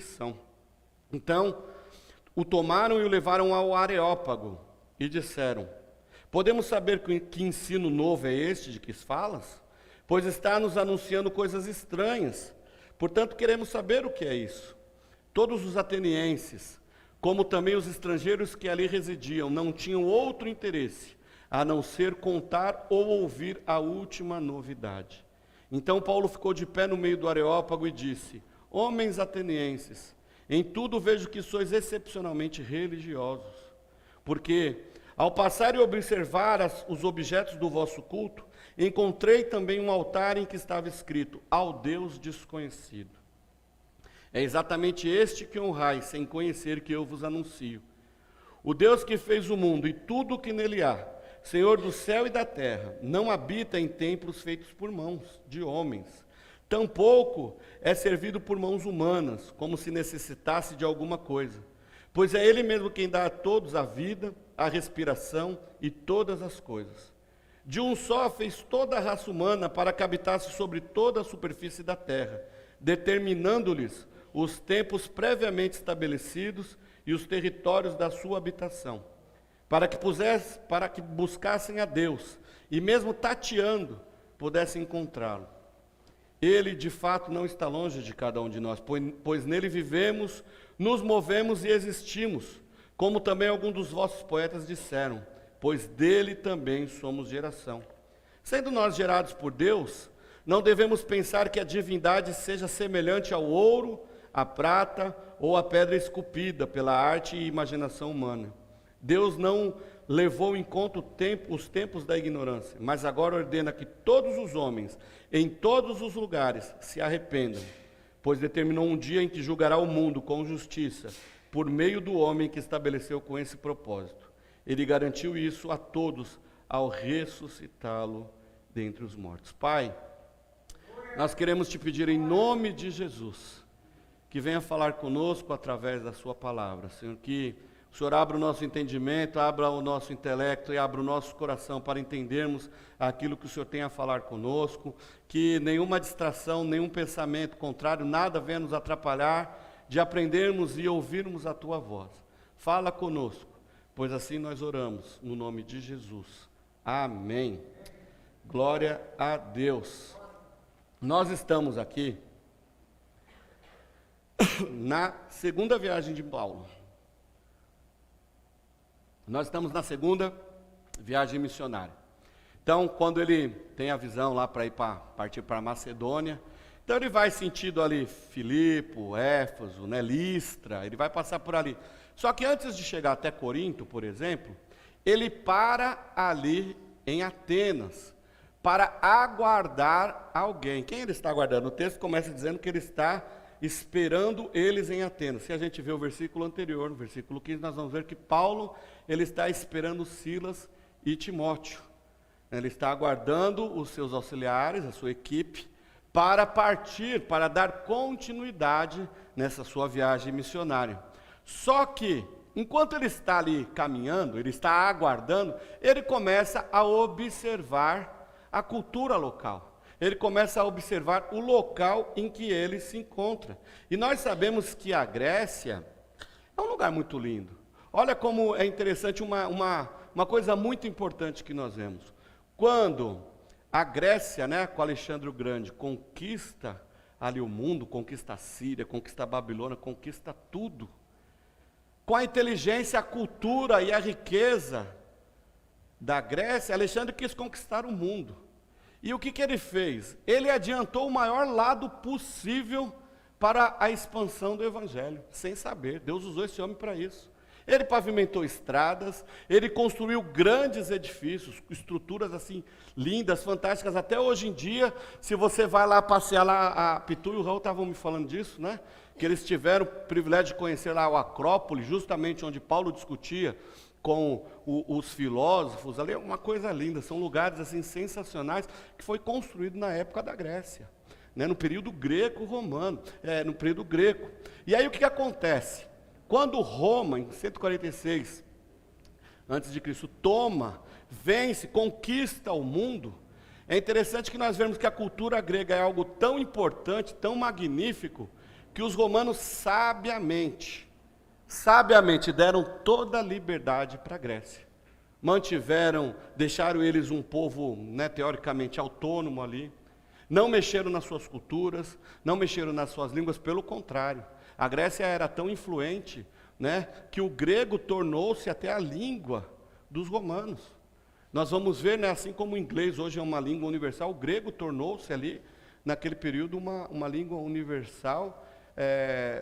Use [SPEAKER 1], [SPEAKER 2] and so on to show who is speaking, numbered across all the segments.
[SPEAKER 1] destruição. Então, o tomaram e o levaram ao Areópago e disseram: podemos saber que ensino novo é este de que falas? Pois está nos anunciando coisas estranhas. Portanto, queremos saber o que é isso. Todos os atenienses, como também os estrangeiros que ali residiam, não tinham outro interesse a não ser contar ou ouvir a última novidade. Então Paulo ficou de pé no meio do Areópago e disse: homens atenienses, em tudo vejo que sois excepcionalmente religiosos, porque ao passar e observar os objetos do vosso culto, encontrei também um altar em que estava escrito: ao Deus desconhecido. É exatamente este que honrais, sem conhecer, que eu vos anuncio. O Deus que fez o mundo e tudo o que nele há, Senhor do céu e da terra, não habita em templos feitos por mãos de homens. Tampouco é servido por mãos humanas, como se necessitasse de alguma coisa. Pois é Ele mesmo quem dá a todos a vida, a respiração e todas as coisas. De um só fez toda a raça humana para que habitasse sobre toda a superfície da terra, determinando-lhes os tempos previamente estabelecidos e os territórios da sua habitação, para que buscassem a Deus, e mesmo tateando, pudessem encontrá-lo. Ele, de fato, não está longe de cada um de nós, pois nele vivemos, nos movemos e existimos, como também alguns dos vossos poetas disseram, pois dele também somos geração. Sendo nós gerados por Deus, não devemos pensar que a divindade seja semelhante ao ouro, à prata ou à pedra esculpida pela arte e imaginação humana. Deus não levou em conta os tempos da ignorância, mas agora ordena que todos os homens, em todos os lugares, se arrependam, pois determinou um dia em que julgará o mundo com justiça, por meio do homem que estabeleceu com esse propósito. Ele garantiu isso a todos ao ressuscitá-lo dentre os mortos. Pai, nós queremos te pedir em nome de Jesus, que venha falar conosco através da sua palavra. Senhor, que o Senhor abra o nosso entendimento, abra o nosso intelecto e abra o nosso coração para entendermos aquilo que o Senhor tem a falar conosco, que nenhuma distração, nenhum pensamento contrário, nada venha nos atrapalhar de aprendermos e ouvirmos a tua voz. Fala conosco, pois assim nós oramos, no nome de Jesus. Amém. Glória a Deus. Nós estamos aqui na segunda viagem de Paulo. Nós estamos na segunda viagem missionária. Então, quando ele tem a visão lá para partir para Macedônia, então ele vai sentido ali Filipo, Éfeso, Listra, ele vai passar por ali. Só que antes de chegar até Corinto, por exemplo, ele para ali em Atenas para aguardar alguém. Quem ele está aguardando? O texto começa dizendo que ele está esperando eles em Atenas. Se a gente vê o versículo anterior, no versículo 15, nós vamos ver que Paulo, ele está esperando Silas e Timóteo. Ele está aguardando os seus auxiliares, a sua equipe, para partir, para dar continuidade nessa sua viagem missionária. Só que, enquanto ele está ali caminhando, ele está aguardando, ele começa a observar a cultura local. Ele começa a observar o local em que ele se encontra. E nós sabemos que a Grécia é um lugar muito lindo. Olha como é interessante uma coisa muito importante que nós vemos. Quando a Grécia, com Alexandre o Grande, conquista ali o mundo, conquista a Síria, conquista a Babilônia, conquista tudo. Com a inteligência, a cultura e a riqueza da Grécia, Alexandre quis conquistar o mundo. E o que ele fez? Ele adiantou o maior lado possível para a expansão do Evangelho, sem saber. Deus usou esse homem para isso. Ele pavimentou estradas, ele construiu grandes edifícios, estruturas assim lindas, fantásticas. Até hoje em dia, se você vai lá passear lá, a Pitu e o Raul estavam me falando disso, que eles tiveram o privilégio de conhecer lá o Acrópole, justamente onde Paulo discutia com os filósofos, ali é uma coisa linda, são lugares assim sensacionais, que foi construído na época da Grécia, no período greco-romano, no período greco. E aí o que acontece? Quando Roma, em 146 a.C., vence, conquista o mundo, é interessante que nós vemos que a cultura grega é algo tão importante, tão magnífico, que os romanos sabiamente deram toda a liberdade para a Grécia. Deixaram eles um povo, teoricamente autônomo ali, não mexeram nas suas culturas, não mexeram nas suas línguas, pelo contrário. A Grécia era tão influente, que o grego tornou-se até a língua dos romanos. Nós vamos ver, assim como o inglês hoje é uma língua universal, o grego tornou-se ali, naquele período, uma língua universal,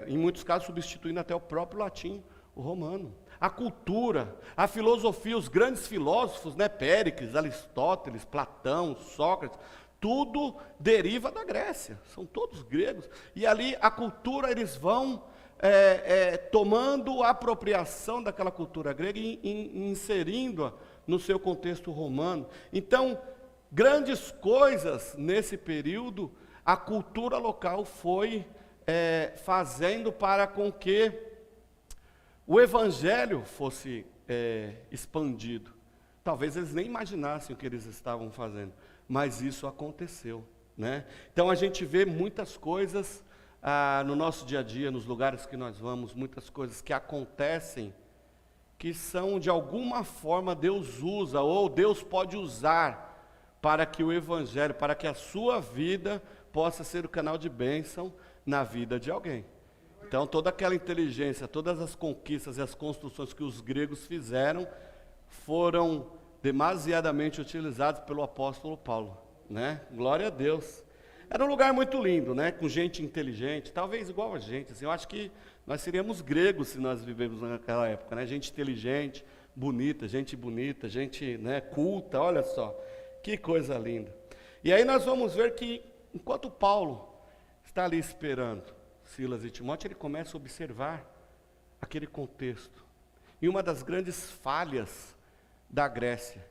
[SPEAKER 1] em muitos casos substituindo até o próprio latim, o romano. A cultura, a filosofia, os grandes filósofos, Péricles, Aristóteles, Platão, Sócrates, tudo deriva da Grécia, são todos gregos. E ali a cultura, eles vão tomando a apropriação daquela cultura grega e inserindo-a no seu contexto romano. Então, grandes coisas nesse período, a cultura local foi fazendo para com que o evangelho fosse expandido. Talvez eles nem imaginassem o que eles estavam fazendo, mas isso aconteceu, Então a gente vê muitas coisas no nosso dia a dia, nos lugares que nós vamos, muitas coisas que acontecem, que são de alguma forma Deus usa, ou Deus pode usar, para que o evangelho, para que a sua vida possa ser o canal de bênção na vida de alguém. Então toda aquela inteligência, todas as conquistas e as construções que os gregos fizeram, foram demasiadamente utilizados pelo apóstolo Paulo, Glória a Deus. Era um lugar muito lindo, com gente inteligente, talvez igual a gente, assim, eu acho que nós seríamos gregos se nós vivemos naquela época, gente inteligente, gente culta, olha só, que coisa linda. E aí nós vamos ver que, enquanto Paulo está ali esperando Silas e Timóteo, ele começa a observar aquele contexto. E uma das grandes falhas da Grécia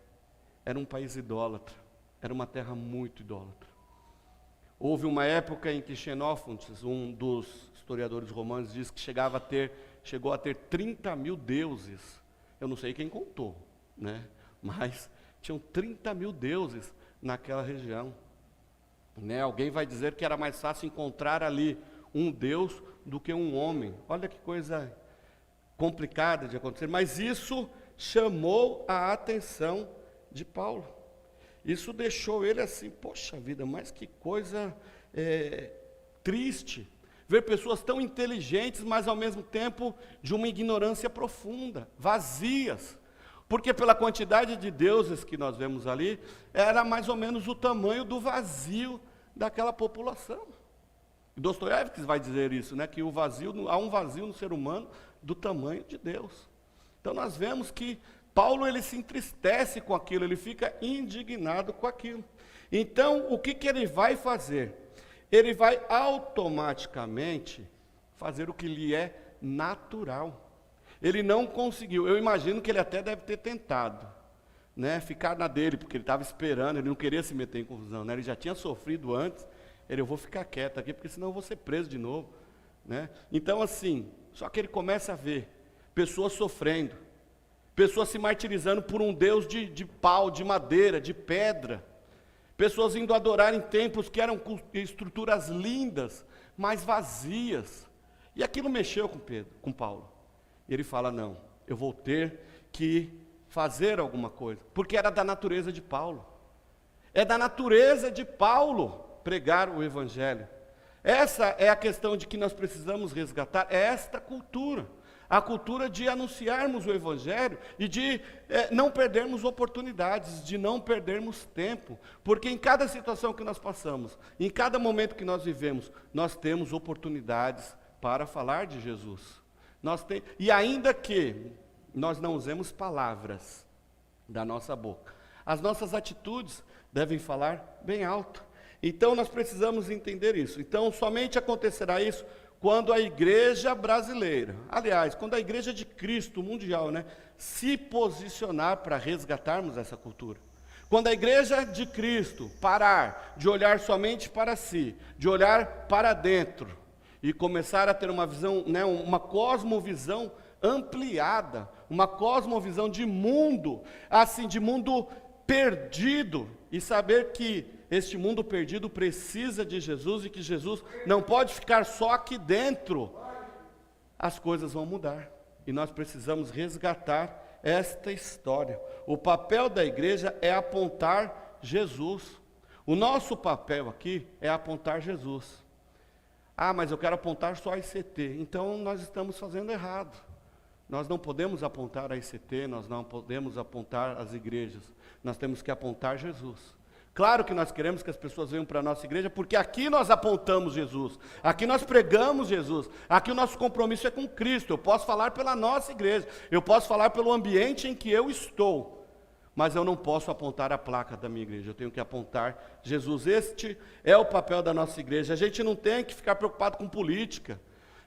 [SPEAKER 1] era um país idólatra, era uma terra muito idólatra. Houve uma época em que Xenófontes, um dos historiadores romanos, diz que chegou a ter 30 mil deuses. Eu não sei quem contou, mas tinham 30 mil deuses naquela região. Alguém vai dizer que era mais fácil encontrar ali um Deus do que um homem. Olha que coisa complicada de acontecer, mas isso chamou a atenção de Paulo. Isso deixou ele assim, poxa vida, mas que coisa triste, ver pessoas tão inteligentes, mas ao mesmo tempo de uma ignorância profunda, vazias, porque pela quantidade de deuses que nós vemos ali, era mais ou menos o tamanho do vazio daquela população. Dostoiévski vai dizer isso, que há um vazio no ser humano do tamanho de Deus. Então nós vemos que Paulo, ele se entristece com aquilo, ele fica indignado com aquilo. Então, o que ele vai fazer? Ele vai automaticamente fazer o que lhe é natural. Ele não conseguiu, eu imagino que ele até deve ter tentado, ficar na dele, porque ele estava esperando, ele não queria se meter em confusão, ele já tinha sofrido antes, eu vou ficar quieto aqui, porque senão eu vou ser preso de novo. Então assim, só que ele começa a ver pessoas sofrendo, pessoas se martirizando por um Deus de pau, de madeira, de pedra, pessoas indo adorar em templos que eram estruturas lindas, mas vazias, e aquilo mexeu com Paulo. E ele fala, não, eu vou ter que fazer alguma coisa, porque era da natureza de Paulo, é da natureza de Paulo pregar o evangelho. Essa é a questão de que nós precisamos resgatar, é esta cultura, a cultura de anunciarmos o evangelho e de não perdermos oportunidades, de não perdermos tempo, porque em cada situação que nós passamos, em cada momento que nós vivemos, nós temos oportunidades para falar de Jesus. E ainda que nós não usemos palavras da nossa boca, as nossas atitudes devem falar bem alto. Então nós precisamos entender isso. Então somente acontecerá isso quando a igreja brasileira, aliás, quando a igreja de Cristo mundial, se posicionar para resgatarmos essa cultura. Quando a igreja de Cristo parar de olhar somente para si, de olhar para dentro e começar a ter uma visão, uma cosmovisão ampliada, uma cosmovisão de mundo, assim, de mundo perdido, e saber que este mundo perdido precisa de Jesus e que Jesus não pode ficar só aqui dentro. As coisas vão mudar e nós precisamos resgatar esta história. O papel da igreja é apontar Jesus. O nosso papel aqui é apontar Jesus. Ah, mas eu quero apontar só a ICT. Então nós estamos fazendo errado. Nós não podemos apontar a ICT, nós não podemos apontar as igrejas. Nós temos que apontar Jesus. Claro que nós queremos que as pessoas venham para a nossa igreja, porque aqui nós apontamos Jesus, aqui nós pregamos Jesus, aqui o nosso compromisso é com Cristo. Eu posso falar pela nossa igreja, eu posso falar pelo ambiente em que eu estou, mas eu não posso apontar a placa da minha igreja, eu tenho que apontar Jesus. Este é o papel da nossa igreja. A gente não tem que ficar preocupado com política,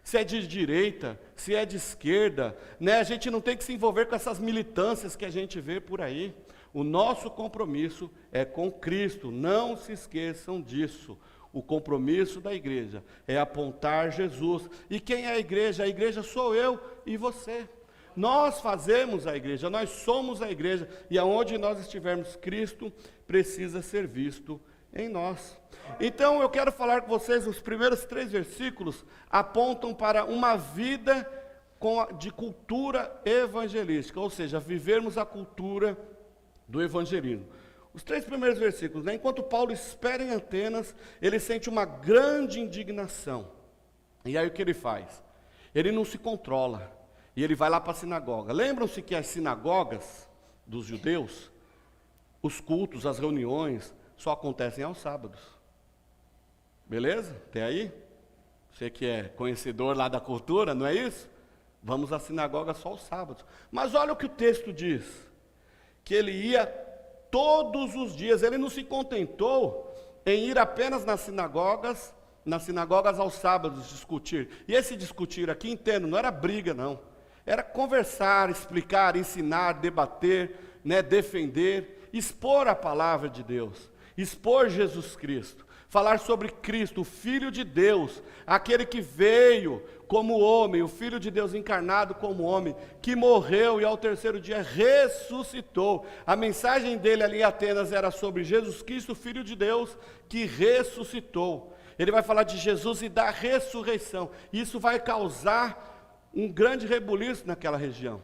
[SPEAKER 1] se é de direita, se é de esquerda, né? A gente não tem que se envolver com essas militâncias que a gente vê por aí. O nosso compromisso é com Cristo, não se esqueçam disso. O compromisso da igreja é apontar Jesus. E quem é a igreja? A igreja sou eu e você. Nós fazemos a igreja, nós somos a igreja, e aonde nós estivermos, Cristo precisa ser visto em nós. Então eu quero falar com vocês, os primeiros 3 versículos apontam para uma vida de cultura evangelística, ou seja, vivermos a cultura do evangelismo. Os 3 primeiros versículos, né? Enquanto Paulo espera em Atenas, ele sente uma grande indignação. E aí o que ele faz? Ele não se controla, e ele vai lá para a sinagoga. Lembram-se que as sinagogas dos judeus, os cultos, as reuniões, só acontecem aos sábados. Beleza? Até aí? Você que é conhecedor lá da cultura, não é isso? Vamos à sinagoga só aos sábados. Mas olha o que o texto diz, que ele ia todos os dias. Ele não se contentou em ir apenas nas sinagogas aos sábados discutir. E esse discutir aqui, entendo, não era briga não, era conversar, explicar, ensinar, debater, né, defender, expor a palavra de Deus, expor Jesus Cristo, falar sobre Cristo, o Filho de Deus, aquele que veio como homem, o Filho de Deus encarnado como homem, que morreu e ao 3º dia ressuscitou. A mensagem dele ali em Atenas era sobre Jesus Cristo, Filho de Deus, que ressuscitou. Ele vai falar de Jesus e da ressurreição. Isso vai causar um grande rebuliço naquela região.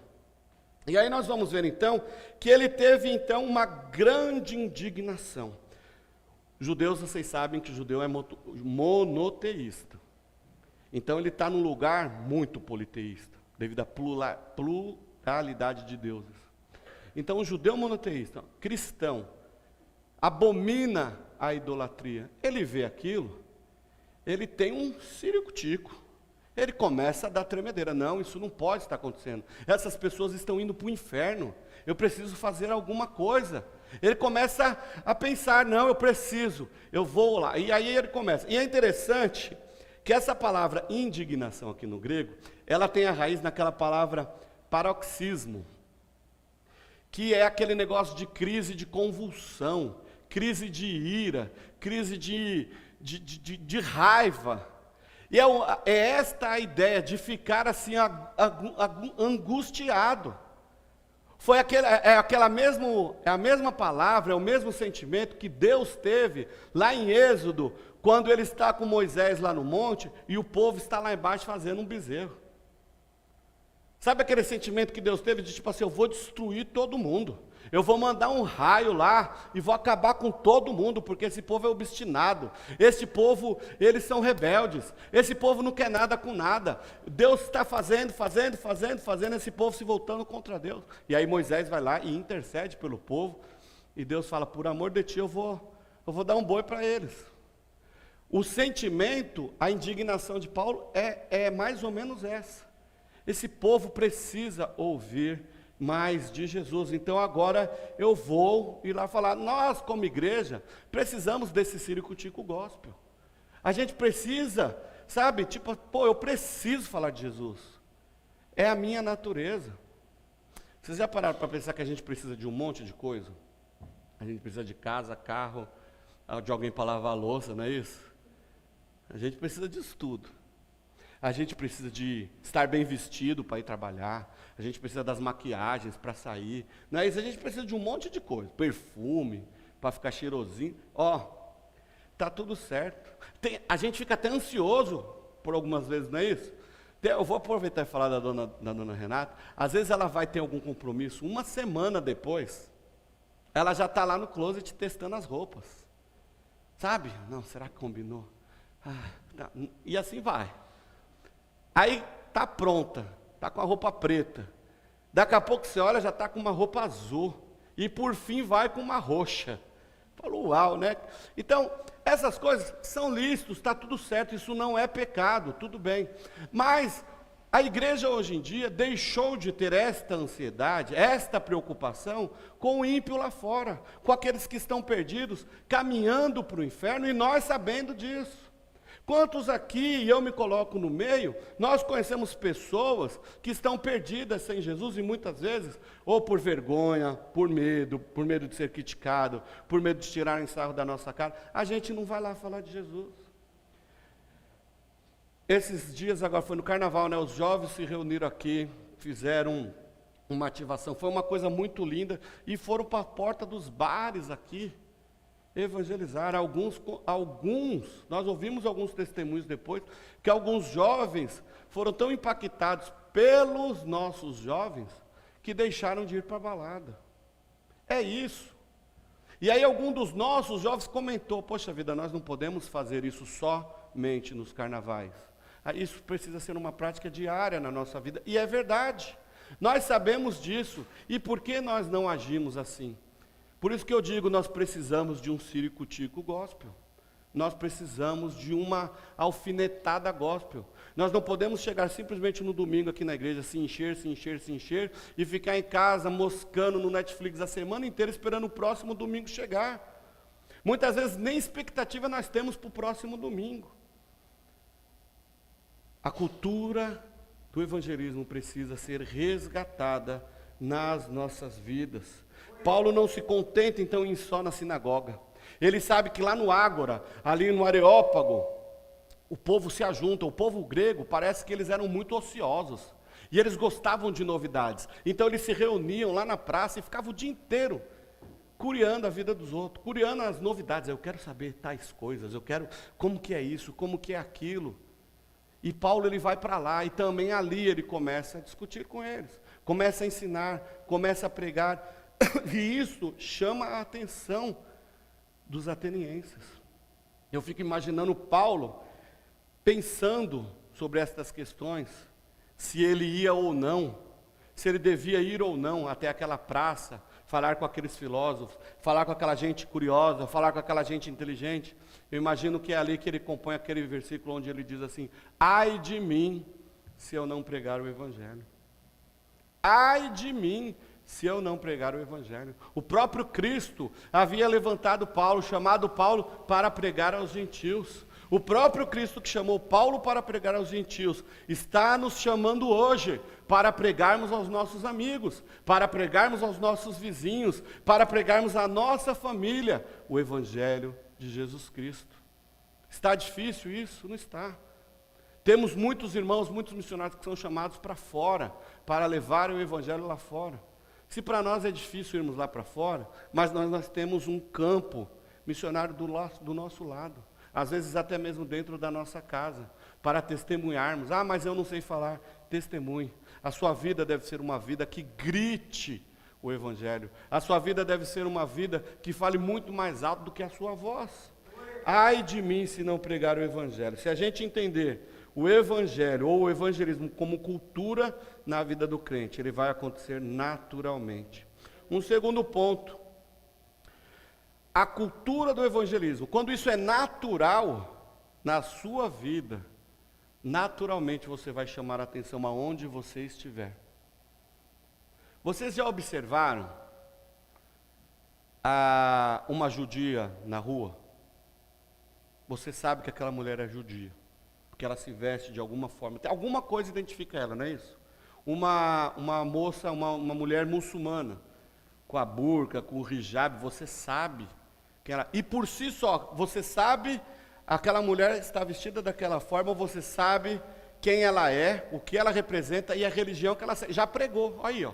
[SPEAKER 1] E aí nós vamos ver então, que ele teve então uma grande indignação. Judeus, vocês sabem que o judeu é monoteísta. Então ele está num lugar muito politeísta, devido à pluralidade de deuses. Então o judeu monoteísta, cristão, abomina a idolatria. Ele vê aquilo, ele tem um ciricutico. Ele começa a dar tremedeira. Não, isso não pode estar acontecendo. Essas pessoas estão indo para o inferno. Eu preciso fazer alguma coisa. Ele começa a pensar, não, eu vou lá. E aí ele começa. E é interessante que essa palavra indignação aqui no grego, ela tem a raiz naquela palavra paroxismo, que é aquele negócio de crise de convulsão, crise de ira, crise de raiva. E é esta a ideia de ficar assim angustiado. É a mesma palavra, é o mesmo sentimento que Deus teve lá em Êxodo, quando ele está com Moisés lá no monte e o povo está lá embaixo fazendo um bezerro. Sabe aquele sentimento que Deus teve de tipo assim, eu vou destruir todo mundo. Eu vou mandar um raio lá e vou acabar com todo mundo, porque esse povo é obstinado. Esse povo, eles são rebeldes. Esse povo não quer nada com nada. Deus está fazendo, esse povo se voltando contra Deus. E aí Moisés vai lá e intercede pelo povo. E Deus fala, por amor de ti, eu vou dar um boi para eles. O sentimento, a indignação de Paulo é mais ou menos essa. Esse povo precisa ouvir mais de Jesus. Então agora eu vou ir lá falar, nós como igreja precisamos desse ciricutico gospel. A gente precisa, sabe, tipo, eu preciso falar de Jesus. É a minha natureza. Vocês já pararam para pensar que a gente precisa de um monte de coisa? A gente precisa de casa, carro, de alguém para lavar a louça, não é isso? A gente precisa disso tudo. A gente precisa de estar bem vestido para ir trabalhar. A gente precisa das maquiagens para sair. Não é isso? A gente precisa de um monte de coisa. Perfume, para ficar cheirosinho. Está tudo certo. A gente fica até ansioso por algumas vezes, não é isso? Eu vou aproveitar e falar da dona Renata. Às vezes ela vai ter algum compromisso, uma semana depois, ela já está lá no closet testando as roupas. Sabe? Não, será que combinou? Tá. E assim vai. Aí está pronta, está com a roupa preta. Daqui a pouco você olha, já está com uma roupa azul. E por fim vai com uma roxa. Falou, uau, né? Então, essas coisas são lícitos, está tudo certo, isso não é pecado, tudo bem. Mas a igreja hoje em dia deixou de ter esta ansiedade, esta preocupação com o ímpio lá fora, com aqueles que estão perdidos, caminhando para o inferno, e nós sabendo disso. Quantos aqui, e eu me coloco no meio, nós conhecemos pessoas que estão perdidas sem Jesus, e muitas vezes, ou por vergonha, por medo de ser criticado, por medo de tirarem sarro da nossa cara, a gente não vai lá falar de Jesus. Esses dias agora foi no carnaval, né? Os jovens se reuniram aqui, fizeram uma ativação, foi uma coisa muito linda, e foram para a porta dos bares aqui, evangelizar. Alguns, nós ouvimos alguns testemunhos depois, que alguns jovens foram tão impactados pelos nossos jovens, que deixaram de ir para a balada. É isso. E aí algum dos nossos jovens comentou, poxa vida, nós não podemos fazer isso somente nos carnavais. Isso precisa ser uma prática diária na nossa vida, e é verdade. Nós sabemos disso, e por que nós não agimos assim? Por isso que eu digo, nós precisamos de um ciricutico gospel. Nós precisamos de uma alfinetada gospel. Nós não podemos chegar simplesmente no domingo aqui na igreja, se encher, e ficar em casa moscando no Netflix a semana inteira esperando o próximo domingo chegar. Muitas vezes nem expectativa nós temos para o próximo domingo. A cultura do evangelismo precisa ser resgatada nas nossas vidas. Paulo não se contenta então em ir só na sinagoga. Ele sabe que lá no Ágora, ali no Areópago, o povo se ajunta. O povo grego, parece que eles eram muito ociosos. E eles gostavam de novidades. Então eles se reuniam lá na praça e ficavam o dia inteiro curiando a vida dos outros, curiando as novidades. Eu quero saber tais coisas, eu quero como que é isso, como que é aquilo. E Paulo ele vai para lá, e também ali ele começa a discutir com eles, começa a ensinar, começa a pregar. E isso chama a atenção dos atenienses. Eu fico imaginando Paulo pensando sobre estas questões, se ele ia ou não, se ele devia ir ou não até aquela praça, falar com aqueles filósofos, falar com aquela gente curiosa, falar com aquela gente inteligente. Eu imagino que é ali que ele compõe aquele versículo onde ele diz assim: ai de mim, se eu não pregar o evangelho. Ai de mim, se eu não pregar o evangelho. O próprio Cristo havia levantado Paulo, chamado Paulo para pregar aos gentios. O próprio Cristo que chamou Paulo para pregar aos gentios, está nos chamando hoje para pregarmos aos nossos amigos, para pregarmos aos nossos vizinhos, para pregarmos à nossa família o evangelho de Jesus Cristo. Está difícil isso? Não está. Temos muitos irmãos, muitos missionários que são chamados para fora, para levar o evangelho lá fora. Se para nós é difícil irmos lá para fora, mas nós temos um campo missionário do nosso lado, às vezes até mesmo dentro da nossa casa, para testemunharmos. Ah, mas eu não sei falar. Testemunhe. A sua vida deve ser uma vida que grite o evangelho. A sua vida deve ser uma vida que fale muito mais alto do que a sua voz. Ai de mim se não pregar o evangelho. Se a gente entender o evangelho ou o evangelismo como cultura na vida do crente, ele vai acontecer naturalmente. Um segundo ponto, a cultura do evangelismo, quando isso é natural na sua vida, naturalmente você vai chamar a atenção aonde você estiver. Vocês já observaram uma judia na rua? Você sabe que aquela mulher é judia, porque ela se veste de alguma forma, tem alguma coisa que identifica ela, não é isso? Uma moça, uma mulher muçulmana, com a burca, com o hijab, você sabe que ela, e por si só, você sabe, aquela mulher está vestida daquela forma, você sabe quem ela é, o que ela representa e a religião que ela já pregou, aí ó,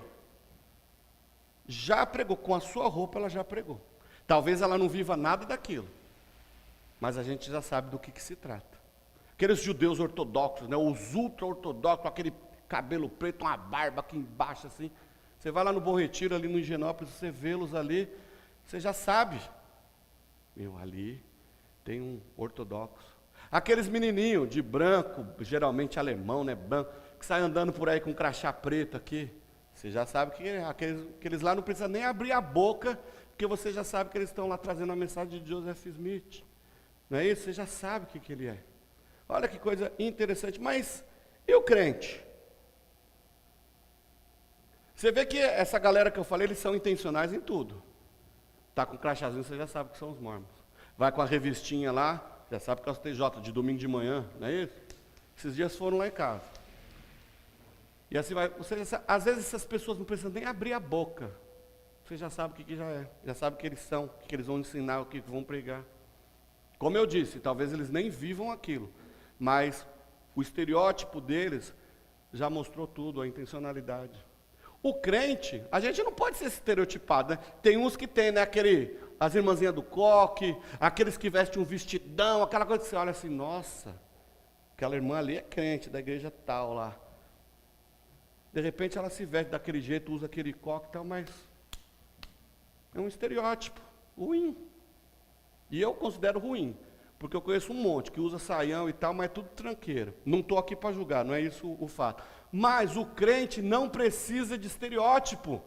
[SPEAKER 1] já pregou, com a sua roupa ela já pregou, talvez ela não viva nada daquilo, mas a gente já sabe do que se trata. Aqueles judeus ortodoxos, né, os ultra-ortodoxos, aquele cabelo preto, uma barba aqui embaixo assim. Você vai lá no Bom Retiro, ali no Higienópolis, você vê-los ali, você já sabe. Meu, ali tem um ortodoxo. Aqueles menininhos de branco, geralmente alemão, né, branco, que saem andando por aí com um crachá preto aqui. Você já sabe que aqueles lá não precisam nem abrir a boca, porque você já sabe que eles estão lá trazendo a mensagem de Joseph Smith. Não é isso? Você já sabe o que ele é. Olha que coisa interessante. Mas e o crente? Você vê que essa galera que eu falei, eles são intencionais em tudo. Tá com crachazinho, você já sabe que são os mormons. Vai com a revistinha lá, já sabe que é os TJ, de domingo de manhã, não é isso? Esses dias foram lá em casa. E assim vai, você já sabe, às vezes essas pessoas não precisam nem abrir a boca. Você já sabe o que já é, já sabe o que eles são, o que eles vão ensinar, o que vão pregar. Como eu disse, talvez eles nem vivam aquilo, mas o estereótipo deles já mostrou tudo, a intencionalidade. O crente, a gente não pode ser estereotipado, né? Tem uns que tem, né, as irmãzinhas do coque, aqueles que vestem um vestidão, aquela coisa que você olha assim, nossa, aquela irmã ali é crente, da igreja tal lá. De repente ela se veste daquele jeito, usa aquele coque e tal, mas é um estereótipo ruim. E eu considero ruim, porque eu conheço um monte que usa saião e tal, mas é tudo tranqueiro. Não estou aqui para julgar, não é isso o fato. Mas o crente não precisa de estereótipo.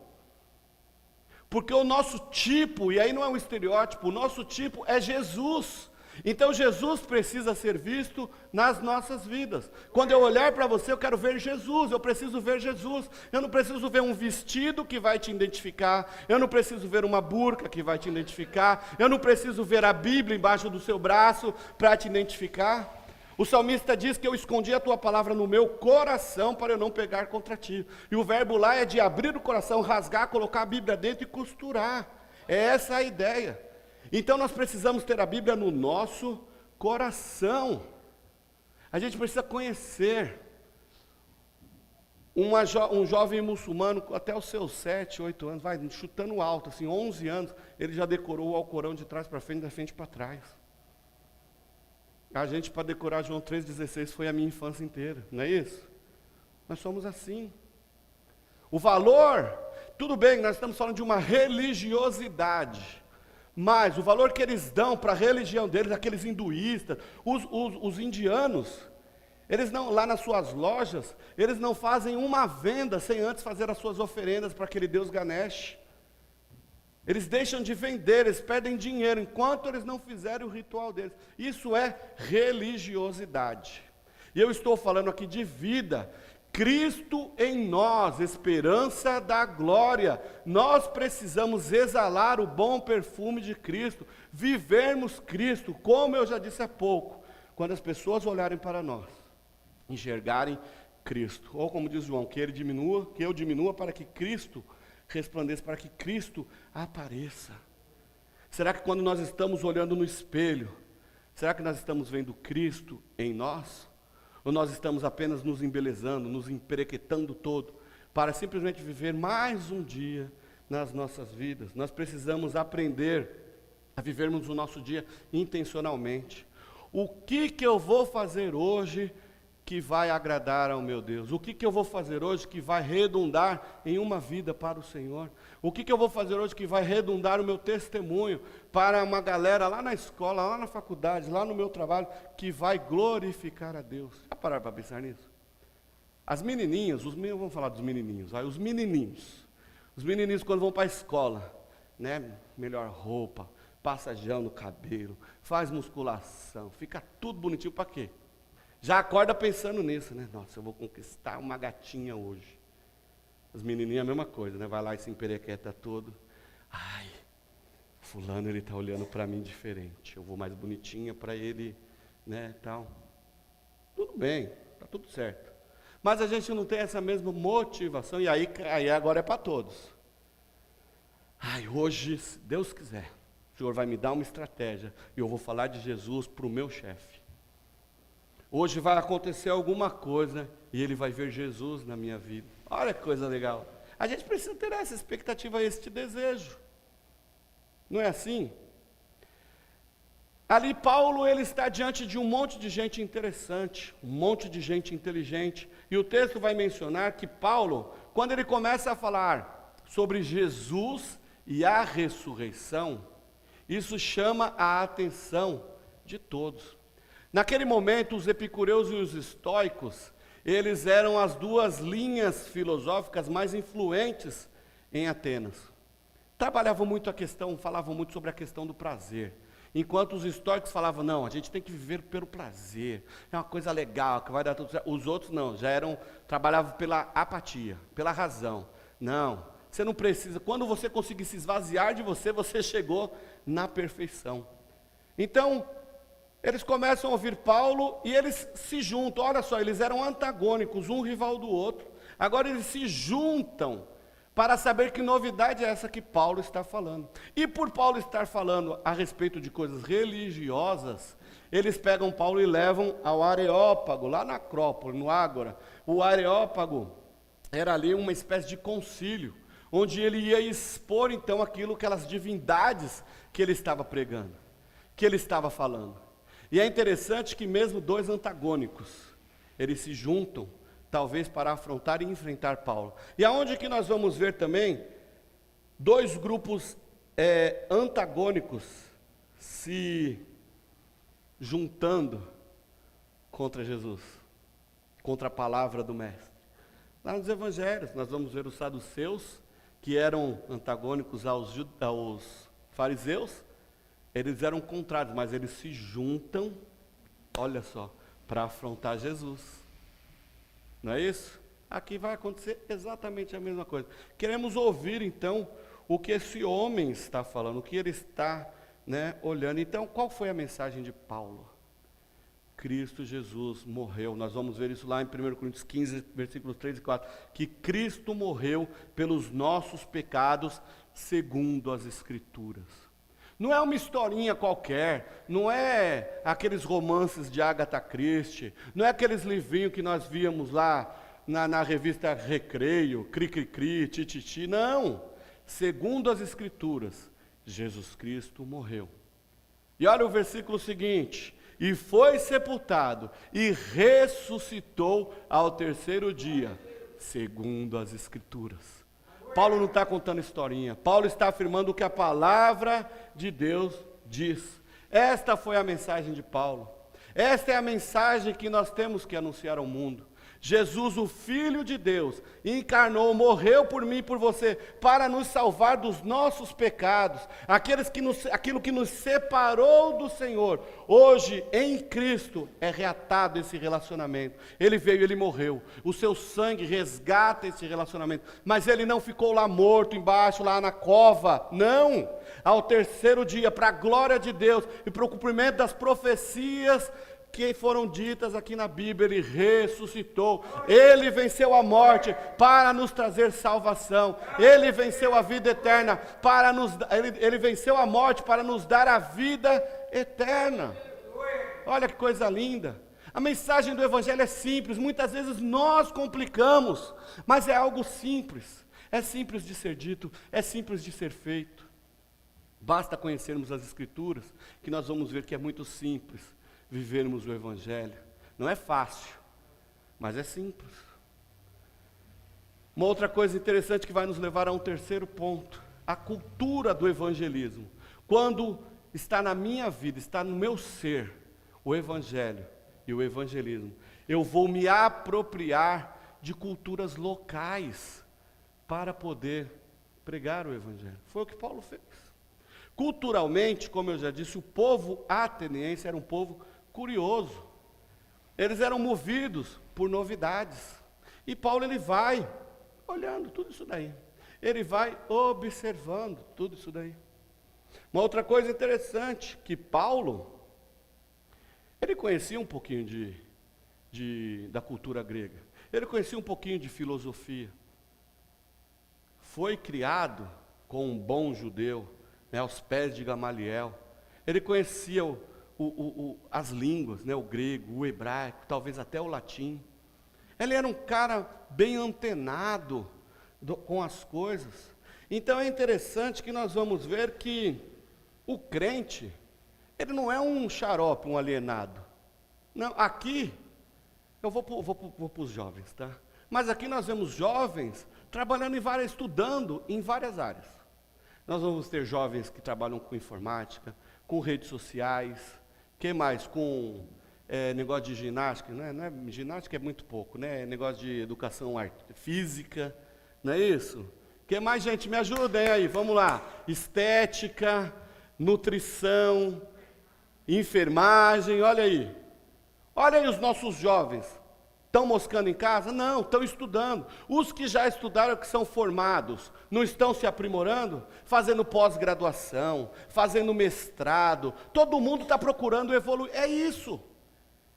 [SPEAKER 1] Porque o nosso tipo, e aí não é um estereótipo, o nosso tipo é Jesus. Então Jesus precisa ser visto nas nossas vidas. Quando eu olhar para você, eu quero ver Jesus, eu preciso ver Jesus. Eu não preciso ver um vestido que vai te identificar, eu não preciso ver uma burca que vai te identificar, eu não preciso ver a Bíblia embaixo do seu braço para te identificar. O salmista diz que eu escondi a tua palavra no meu coração para eu não pegar contra ti. E o verbo lá é de abrir o coração, rasgar, colocar a Bíblia dentro e costurar. É essa a ideia. Então nós precisamos ter a Bíblia no nosso coração. A gente precisa conhecer. Um jovem muçulmano, até os seus 7, 8 anos, vai chutando alto, assim, 11 anos, ele já decorou o Alcorão de trás para frente, da frente para trás. A gente, para decorar João 3,16, foi a minha infância inteira, não é isso? Nós somos assim. O valor, tudo bem, nós estamos falando de uma religiosidade, mas o valor que eles dão para a religião deles, aqueles hinduístas, os indianos, eles não, lá nas suas lojas, eles não fazem uma venda sem antes fazer as suas oferendas para aquele deus Ganesh. Eles deixam de vender, eles perdem dinheiro, enquanto eles não fizerem o ritual deles. Isso é religiosidade. E eu estou falando aqui de vida. Cristo em nós, esperança da glória. Nós precisamos exalar o bom perfume de Cristo, vivermos Cristo, como eu já disse há pouco, quando as pessoas olharem para nós, enxergarem Cristo. Ou como diz João, que eu diminua para que Cristo resplandeça, para que Cristo apareça. Será que quando nós estamos olhando no espelho, será que nós estamos vendo Cristo em nós? Ou nós estamos apenas nos embelezando, nos emperequetando todo, para simplesmente viver mais um dia nas nossas vidas? Nós precisamos aprender a vivermos o nosso dia intencionalmente. O que eu vou fazer hoje que vai agradar ao meu Deus? O que eu vou fazer hoje que vai redundar em uma vida para o Senhor? O que eu vou fazer hoje que vai redundar o meu testemunho para uma galera lá na escola, lá na faculdade, lá no meu trabalho, que vai glorificar a Deus? Já pararam para pensar nisso? As menininhas, vamos falar dos menininhos, os menininhos quando vão para a escola, né, melhor roupa, passa gel no cabelo, faz musculação, fica tudo bonitinho para quê? Já acorda pensando nisso, né? Nossa, eu vou conquistar uma gatinha hoje. As menininhas a mesma coisa, né? Vai lá e se emperequeta todo. Ai, fulano, ele está olhando para mim diferente. Eu vou mais bonitinha para ele, né, tal. Tudo bem, está tudo certo. Mas a gente não tem essa mesma motivação, e aí agora é para todos. Ai, hoje, se Deus quiser, o Senhor vai me dar uma estratégia, e eu vou falar de Jesus para o meu chefe. Hoje vai acontecer alguma coisa e ele vai ver Jesus na minha vida. Olha que coisa legal. A gente precisa ter essa expectativa, esse desejo. Não é assim? Ali Paulo, ele está diante de um monte de gente interessante, um monte de gente inteligente, e o texto vai mencionar que Paulo, quando ele começa a falar sobre Jesus e a ressurreição, isso chama a atenção de todos. Naquele momento, os epicureus e os estoicos, eles eram as duas linhas filosóficas mais influentes em Atenas. Trabalhavam muito a questão, falavam muito sobre a questão do prazer. Enquanto os estoicos falavam, não, a gente tem que viver pelo prazer, é uma coisa legal, que vai dar tudo certo. Os outros não, trabalhavam pela apatia, pela razão. Não, você não precisa, quando você conseguir se esvaziar de você, você chegou na perfeição. Então, eles começam a ouvir Paulo e eles se juntam, olha só, eles eram antagônicos, um rival do outro. Agora eles se juntam para saber que novidade é essa que Paulo está falando. E por Paulo estar falando a respeito de coisas religiosas, eles pegam Paulo e levam ao Areópago, lá na Acrópole, no Ágora. O Areópago era ali uma espécie de concílio, onde ele ia expor então aquelas divindades que ele estava pregando, que ele estava falando. E é interessante que mesmo dois antagônicos, eles se juntam, talvez para afrontar e enfrentar Paulo. E aonde que nós vamos ver também dois grupos antagônicos se juntando contra Jesus, contra a palavra do Mestre. Lá nos Evangelhos, nós vamos ver os saduceus, que eram antagônicos aos fariseus, eles eram contrários, mas eles se juntam, olha só, para afrontar Jesus. Não é isso? Aqui vai acontecer exatamente a mesma coisa. Queremos ouvir, então, o que esse homem está falando, o que ele está olhando. Então, qual foi a mensagem de Paulo? Cristo Jesus morreu. Nós vamos ver isso lá em 1 Coríntios 15, versículos 3 e 4. Que Cristo morreu pelos nossos pecados, segundo as Escrituras. Não é uma historinha qualquer, não é aqueles romances de Agatha Christie, não é aqueles livrinhos que nós víamos lá na revista Recreio, Cri-Cri-Cri, Tititi, não. Segundo as Escrituras, Jesus Cristo morreu. E olha o versículo seguinte: e foi sepultado e ressuscitou ao terceiro dia, segundo as Escrituras. Paulo não está contando historinha, Paulo está afirmando o que a palavra de Deus diz. Esta foi a mensagem de Paulo, esta é a mensagem que nós temos que anunciar ao mundo. Jesus, o Filho de Deus, encarnou, morreu por mim e por você, para nos salvar dos nossos pecados, aquilo que nos separou do Senhor. Hoje, em Cristo, é reatado esse relacionamento. Ele veio, ele morreu, o seu sangue resgata esse relacionamento, mas ele não ficou lá morto embaixo, lá na cova, não. Ao terceiro dia, para a glória de Deus e para o cumprimento das profecias que foram ditas aqui na Bíblia, ele ressuscitou, ele venceu a morte para nos trazer salvação, ele venceu a vida eterna, ele venceu a morte para nos dar a vida eterna. Olha que coisa linda. A mensagem do Evangelho é simples, muitas vezes nós complicamos, mas é algo simples, é simples de ser dito, é simples de ser feito. Basta conhecermos as Escrituras, que nós vamos ver que é muito simples vivermos o Evangelho. Não é fácil, mas é simples. Uma outra coisa interessante que vai nos levar a um terceiro ponto: a cultura do evangelismo. Quando está na minha vida, está no meu ser, o Evangelho e o evangelismo, eu vou me apropriar de culturas locais para poder pregar o Evangelho. Foi o que Paulo fez. Culturalmente, como eu já disse, o povo ateniense era um povo curioso. Eles eram movidos por novidades. E Paulo, ele vai olhando tudo isso daí. Ele vai observando tudo isso daí. Uma outra coisa interessante, que Paulo, ele conhecia um pouquinho da cultura grega. Ele conhecia um pouquinho de filosofia. Foi criado com um bom judeu, aos pés de Gamaliel. Ele conhecia as línguas, o grego, o hebraico, talvez até o latim. Ele era um cara bem antenado com as coisas. Então é interessante que nós vamos ver que o crente, Ele não é um xarope, um alienado. Não, aqui, eu vou para os jovens, tá? Mas aqui nós vemos jovens trabalhando estudando em várias áreas. Nós vamos ter jovens que trabalham com informática, com redes sociais, que mais? Com negócio de ginástica, ginástica é muito pouco, né? Negócio de educação física, não é isso? Que mais, gente? Me ajudem aí, vamos lá. Estética, nutrição, enfermagem, olha aí. Olha aí os nossos jovens. Estão moscando em casa? Não, estão estudando. Os que já estudaram, que são formados, não estão se aprimorando? Fazendo pós-graduação, fazendo mestrado. Todo mundo está procurando evoluir. É isso.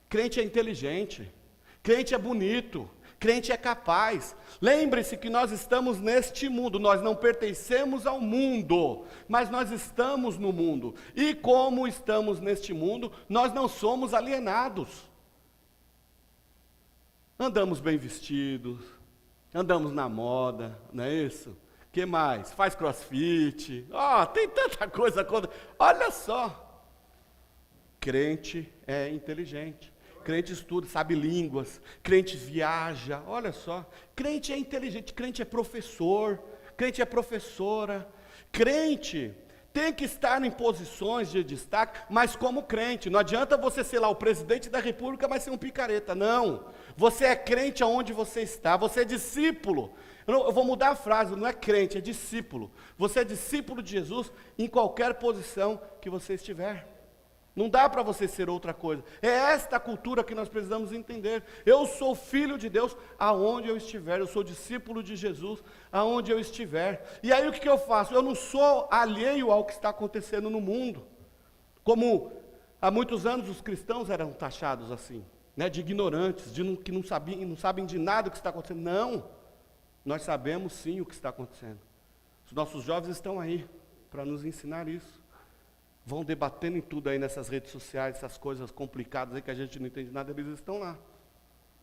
[SPEAKER 1] Crente é inteligente. Crente é bonito. Crente é capaz. Lembre-se que nós estamos neste mundo. Nós não pertencemos ao mundo, mas nós estamos no mundo. E como estamos neste mundo, nós não somos alienados. Andamos bem vestidos, andamos na moda, não é isso? Que mais? Faz crossfit, tem tanta coisa contra. Olha só, crente é inteligente, crente estuda, sabe línguas, crente viaja, olha só, crente é inteligente, crente é professor, crente é professora, crente tem que estar em posições de destaque, mas como crente. Não adianta você ser lá o presidente da república, mas ser um picareta. Não. Você é crente aonde você está. Você é discípulo. Eu vou mudar a frase, não é crente, é discípulo. Você é discípulo de Jesus em qualquer posição que você estiver. Não dá para você ser outra coisa. É esta cultura que nós precisamos entender. Eu sou filho de Deus aonde eu estiver. Eu sou discípulo de Jesus aonde eu estiver. E aí o que eu faço? Eu não sou alheio ao que está acontecendo no mundo. Como há muitos anos os cristãos eram taxados assim, né, de ignorantes, que não sabem de nada o que está acontecendo. Não, nós sabemos sim o que está acontecendo. Os nossos jovens estão aí para nos ensinar isso. Vão debatendo em tudo aí nessas redes sociais, essas coisas complicadas aí que a gente não entende nada, eles estão lá.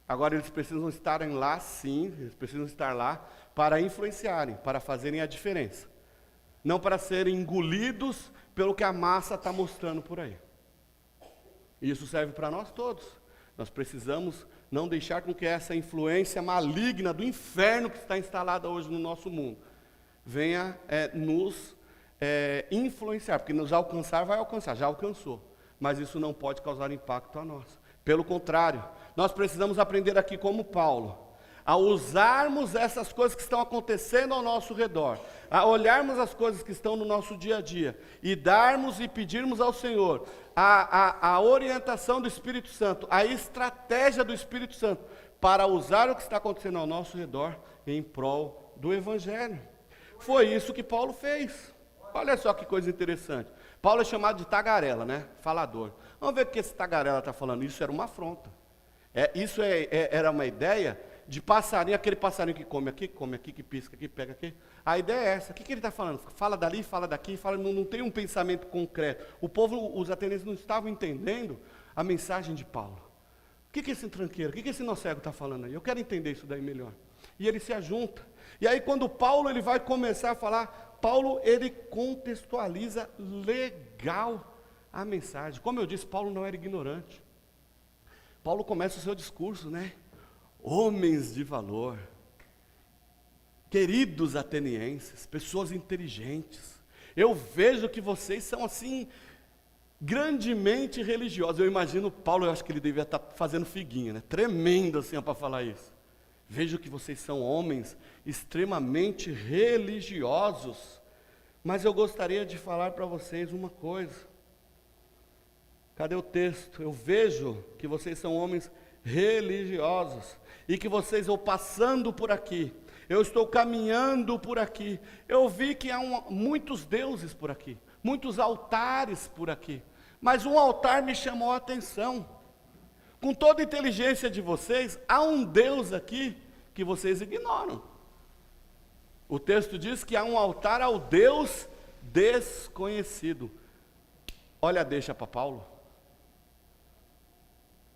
[SPEAKER 1] Agora eles precisam estarem lá sim, eles precisam estar lá para influenciarem, para fazerem a diferença. Não para serem engolidos pelo que a massa está mostrando por aí. E isso serve para nós todos. Nós precisamos não deixar com que essa influência maligna do inferno que está instalada hoje no nosso mundo venha nos influenciar, porque nos alcançar vai alcançar, já alcançou, mas isso não pode causar impacto a nós. Pelo contrário, nós precisamos aprender aqui como Paulo, a usarmos essas coisas que estão acontecendo ao nosso redor, a olharmos as coisas que estão no nosso dia a dia, e darmos e pedirmos ao Senhor a orientação do Espírito Santo, a estratégia do Espírito Santo, para usar o que está acontecendo ao nosso redor em prol do Evangelho. Foi isso que Paulo fez. Olha só que coisa interessante. Paulo é chamado de tagarela, né? Falador. Vamos ver o que esse tagarela está falando. Isso era uma afronta. Era uma ideia de passarinho, aquele passarinho que come aqui, que pisca aqui, pega aqui. A ideia é essa. O que ele está falando? Fala dali, fala daqui, não tem um pensamento concreto. O povo, os atenienses não estavam entendendo a mensagem de Paulo. O que esse tranqueiro, o que esse nó cego está falando aí? Eu quero entender isso daí melhor. E ele se ajunta. E aí quando Paulo ele vai começar a falar, Paulo, ele contextualiza legal a mensagem. Como eu disse, Paulo não era ignorante. Paulo começa o seu discurso, né? Homens de valor, queridos atenienses, pessoas inteligentes, eu vejo que vocês são assim, grandemente religiosos. Eu imagino Paulo, eu acho que ele devia estar fazendo figuinha, né? Tremendo assim para falar isso. Vejo que vocês são homens extremamente religiosos, mas eu gostaria de falar para vocês uma coisa. Cadê o texto? Eu vejo que vocês são homens religiosos e que vocês vão passando por aqui. Eu estou caminhando por aqui. Eu vi que há muitos deuses por aqui, muitos altares por aqui, mas um altar me chamou a atenção. Com toda a inteligência de vocês, há um Deus aqui que vocês ignoram. O texto diz que há um altar ao Deus desconhecido. Olha a deixa para Paulo.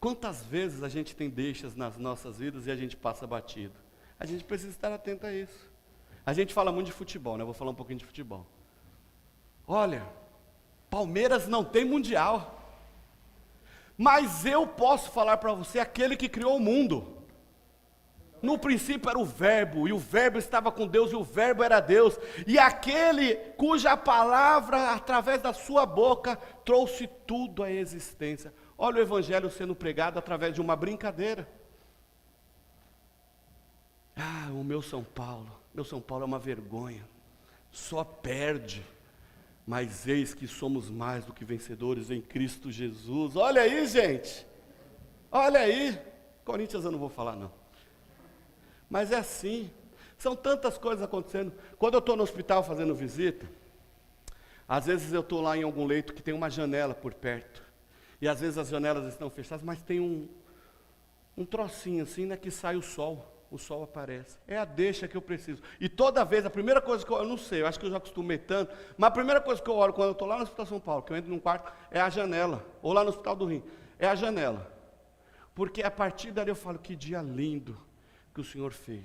[SPEAKER 1] Quantas vezes a gente tem deixas nas nossas vidas e a gente passa batido? A gente precisa estar atento a isso. A gente fala muito de futebol, né? Eu vou falar um pouquinho de futebol. Olha, Palmeiras não tem mundial. Mas eu posso falar para você, aquele que criou o mundo. No princípio era o Verbo, e o Verbo estava com Deus, e o Verbo era Deus. E aquele cuja palavra, através da sua boca, trouxe tudo à existência. Olha o Evangelho sendo pregado através de uma brincadeira. Ah, o meu São Paulo é uma vergonha. Só perde. Mas eis que somos mais do que vencedores em Cristo Jesus. Olha aí, gente. Olha aí. Corinthians eu não vou falar, não. Mas é assim, são tantas coisas acontecendo. Quando eu estou no hospital fazendo visita, às vezes eu estou lá em algum leito que tem uma janela por perto, e às vezes as janelas estão fechadas, mas tem um trocinho assim, né, que sai o sol aparece. É a deixa que eu preciso. E toda vez, a primeira coisa que eu não sei, eu acho que eu já acostumei tanto, mas a primeira coisa que eu olho quando eu estou lá no Hospital São Paulo, que eu entro num quarto, é a janela, ou lá no Hospital do Rim, é a janela. Porque a partir dali eu falo, que dia lindo que o Senhor fez.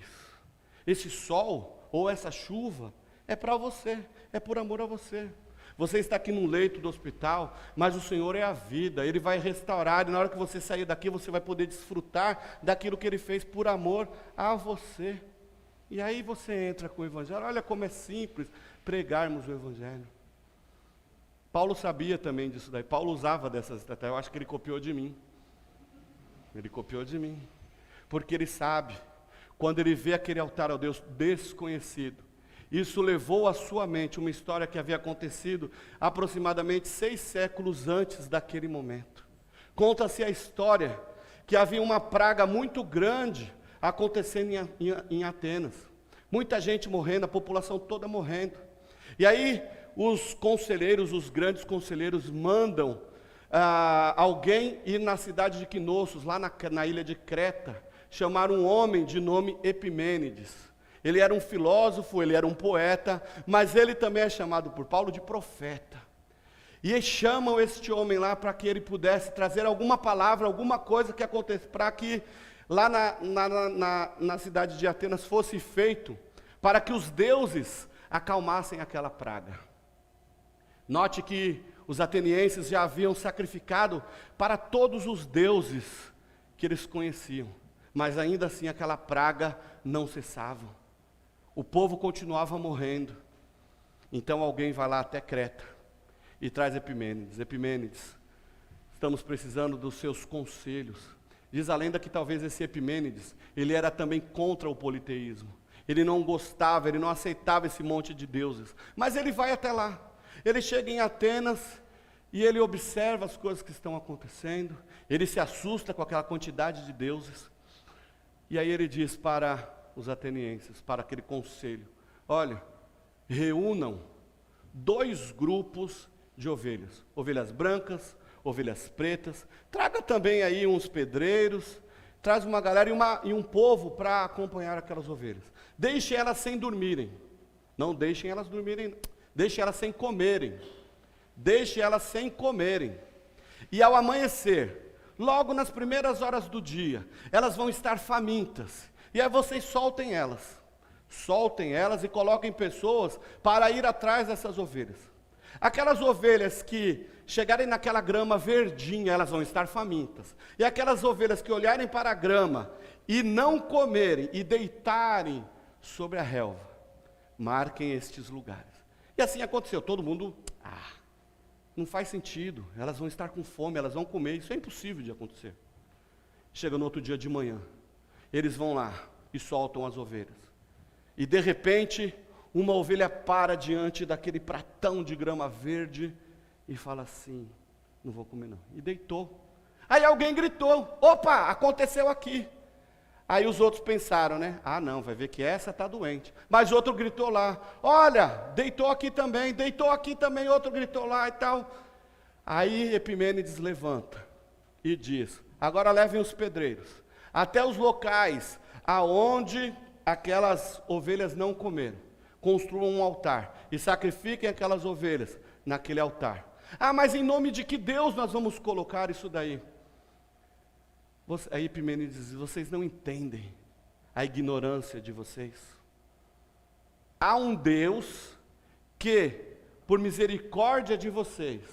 [SPEAKER 1] Esse sol ou essa chuva é para você, é por amor a você. Você está aqui num leito do hospital, mas o Senhor é a vida, Ele vai restaurar, e na hora que você sair daqui, você vai poder desfrutar daquilo que Ele fez por amor a você. E aí você entra com o Evangelho. Olha como é simples pregarmos o Evangelho. Paulo sabia também disso daí, Paulo usava dessas estratégias, eu acho que ele copiou de mim. Porque ele sabe, quando ele vê aquele altar ao Deus desconhecido, isso levou à sua mente uma história que havia acontecido aproximadamente 6 séculos antes daquele momento. Conta-se a história que havia uma praga muito grande acontecendo em Atenas. Muita gente morrendo, a população toda morrendo. E aí os conselheiros, os grandes conselheiros mandam alguém ir na cidade de Quinossos, lá na ilha de Creta, chamar um homem de nome Epimênides. Ele era um filósofo, ele era um poeta, mas ele também é chamado por Paulo de profeta. E chamam este homem lá para que ele pudesse trazer alguma palavra, alguma coisa que acontecesse, para que lá na cidade de Atenas fosse feito, para que os deuses acalmassem aquela praga. Note que os atenienses já haviam sacrificado para todos os deuses que eles conheciam. Mas ainda assim aquela praga não cessava. O povo continuava morrendo. Então alguém vai lá até Creta e traz Epimênides. Epimênides, estamos precisando dos seus conselhos. Diz a lenda que talvez esse Epimênides, ele era também contra o politeísmo. Ele não gostava, ele não aceitava esse monte de deuses. Mas ele vai até lá. Ele chega em Atenas e ele observa as coisas que estão acontecendo. Ele se assusta com aquela quantidade de deuses. E aí ele diz para os atenienses, para aquele conselho, olha, reúnam 2 grupos de ovelhas, ovelhas brancas, ovelhas pretas, traga também aí uns pedreiros, traz uma galera e um povo para acompanhar aquelas ovelhas. Deixe elas sem dormirem, não deixem elas dormirem, deixe elas sem comerem, e ao amanhecer, logo nas primeiras horas do dia, elas vão estar famintas, e aí vocês soltem elas e coloquem pessoas para ir atrás dessas ovelhas. Aquelas ovelhas que chegarem naquela grama verdinha, elas vão estar famintas, e aquelas ovelhas que olharem para a grama e não comerem e deitarem sobre a relva, marquem estes lugares. E assim aconteceu, todo mundo, não faz sentido, elas vão estar com fome, elas vão comer, isso é impossível de acontecer. Chega no outro dia de manhã, eles vão lá e soltam as ovelhas. E de repente, uma ovelha para diante daquele pratão de grama verde e fala assim, não vou comer não, e deitou. Aí alguém gritou, opa, aconteceu aqui. Aí os outros pensaram, né? Não, vai ver que essa está doente. Mas outro gritou lá, olha, deitou aqui também, outro gritou lá e tal. Aí Epimênides levanta e diz, agora levem os pedreiros até os locais aonde aquelas ovelhas não comeram. Construam um altar e sacrifiquem aquelas ovelhas naquele altar. Mas em nome de que Deus nós vamos colocar isso daí? Aí Epimênides diz, vocês não entendem a ignorância de vocês. Há um Deus que por misericórdia de vocês,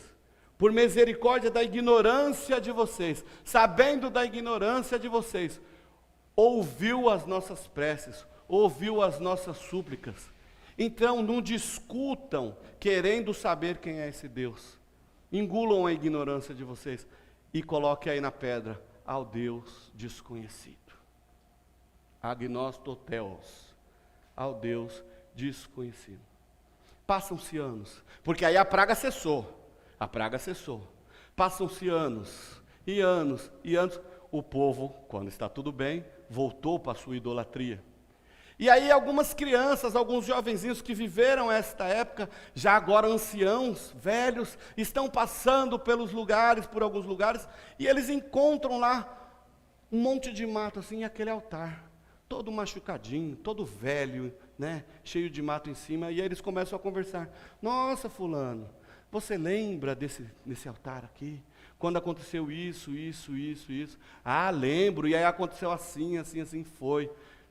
[SPEAKER 1] por misericórdia da ignorância de vocês, sabendo da ignorância de vocês, ouviu as nossas preces, ouviu as nossas súplicas. Então não discutam querendo saber quem é esse Deus. Engulam a ignorância de vocês e coloquem aí na pedra, ao Deus desconhecido. Agnostotheos, ao Deus desconhecido. Passam-se anos, porque aí a praga cessou. Passam-se anos, e anos, e anos. O povo, quando está tudo bem, voltou para a sua idolatria. E aí algumas crianças, alguns jovenzinhos que viveram esta época, já agora anciãos, velhos, estão passando pelos lugares, por alguns lugares, e eles encontram lá um monte de mato assim, e aquele altar, todo machucadinho, todo velho, né, cheio de mato em cima, e aí eles começam a conversar. Nossa, fulano, você lembra desse altar aqui? Quando aconteceu isso? Ah, lembro, e aí aconteceu assim foi.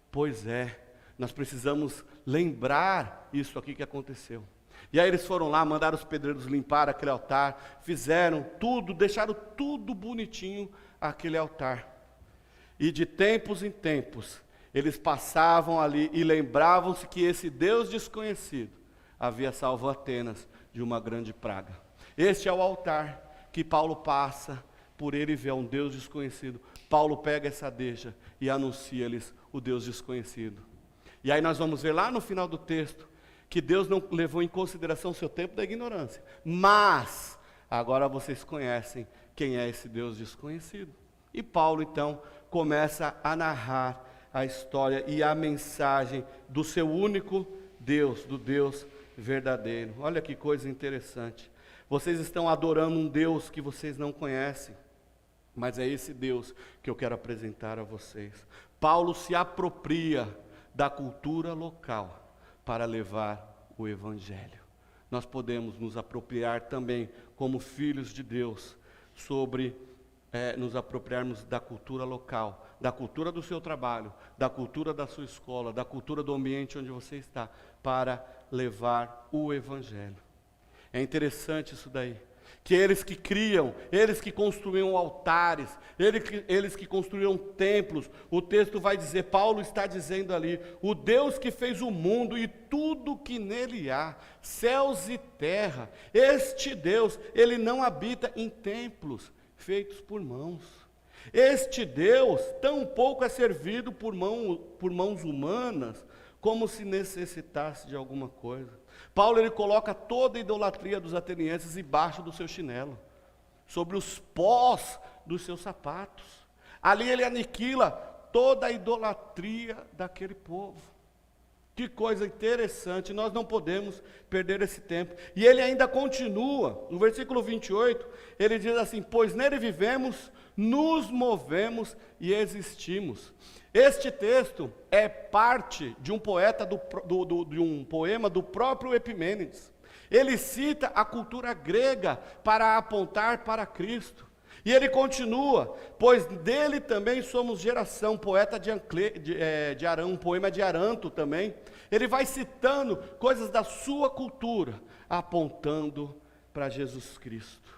[SPEAKER 1] Pois é, nós precisamos lembrar isso aqui que aconteceu. E aí eles foram lá, mandaram os pedreiros limpar aquele altar, fizeram tudo, deixaram tudo bonitinho aquele altar. E de tempos em tempos, eles passavam ali e lembravam-se que esse Deus desconhecido havia salvo Atenas de uma grande praga. Este é o altar que Paulo passa, por ele vê um Deus desconhecido. Paulo pega essa deixa e anuncia-lhes o Deus desconhecido. E aí nós vamos ver lá no final do texto, que Deus não levou em consideração o seu tempo da ignorância. Mas, agora vocês conhecem quem é esse Deus desconhecido. E Paulo então começa a narrar a história e a mensagem do seu único Deus, do Deus verdadeiro. Olha que coisa interessante. Vocês estão adorando um Deus que vocês não conhecem, mas é esse Deus que eu quero apresentar a vocês. Paulo se apropria da cultura local para levar o Evangelho. Nós podemos nos apropriar também, como filhos de Deus, nos apropriarmos da cultura local, da cultura do seu trabalho, da cultura da sua escola, da cultura do ambiente onde você está, para levar o Evangelho. É interessante isso daí, que eles que criam, eles que construíam altares, eles que construíam templos, o texto vai dizer, Paulo está dizendo ali, o Deus que fez o mundo e tudo que nele há, céus e terra, este Deus, ele não habita em templos feitos por mãos. Este Deus tampouco é servido por mãos humanas, como se necessitasse de alguma coisa. Paulo ele coloca toda a idolatria dos atenienses embaixo do seu chinelo, sobre os pós dos seus sapatos. Ali ele aniquila toda a idolatria daquele povo. Que coisa interessante, nós não podemos perder esse tempo. E ele ainda continua, no versículo 28, ele diz assim, pois nele vivemos, nos movemos e existimos. Este texto é parte de um de um poema do próprio Epimênides. Ele cita a cultura grega para apontar para Cristo. E ele continua, pois dele também somos geração, poeta de Arão, um poema de Aranto também. Ele vai citando coisas da sua cultura, apontando para Jesus Cristo.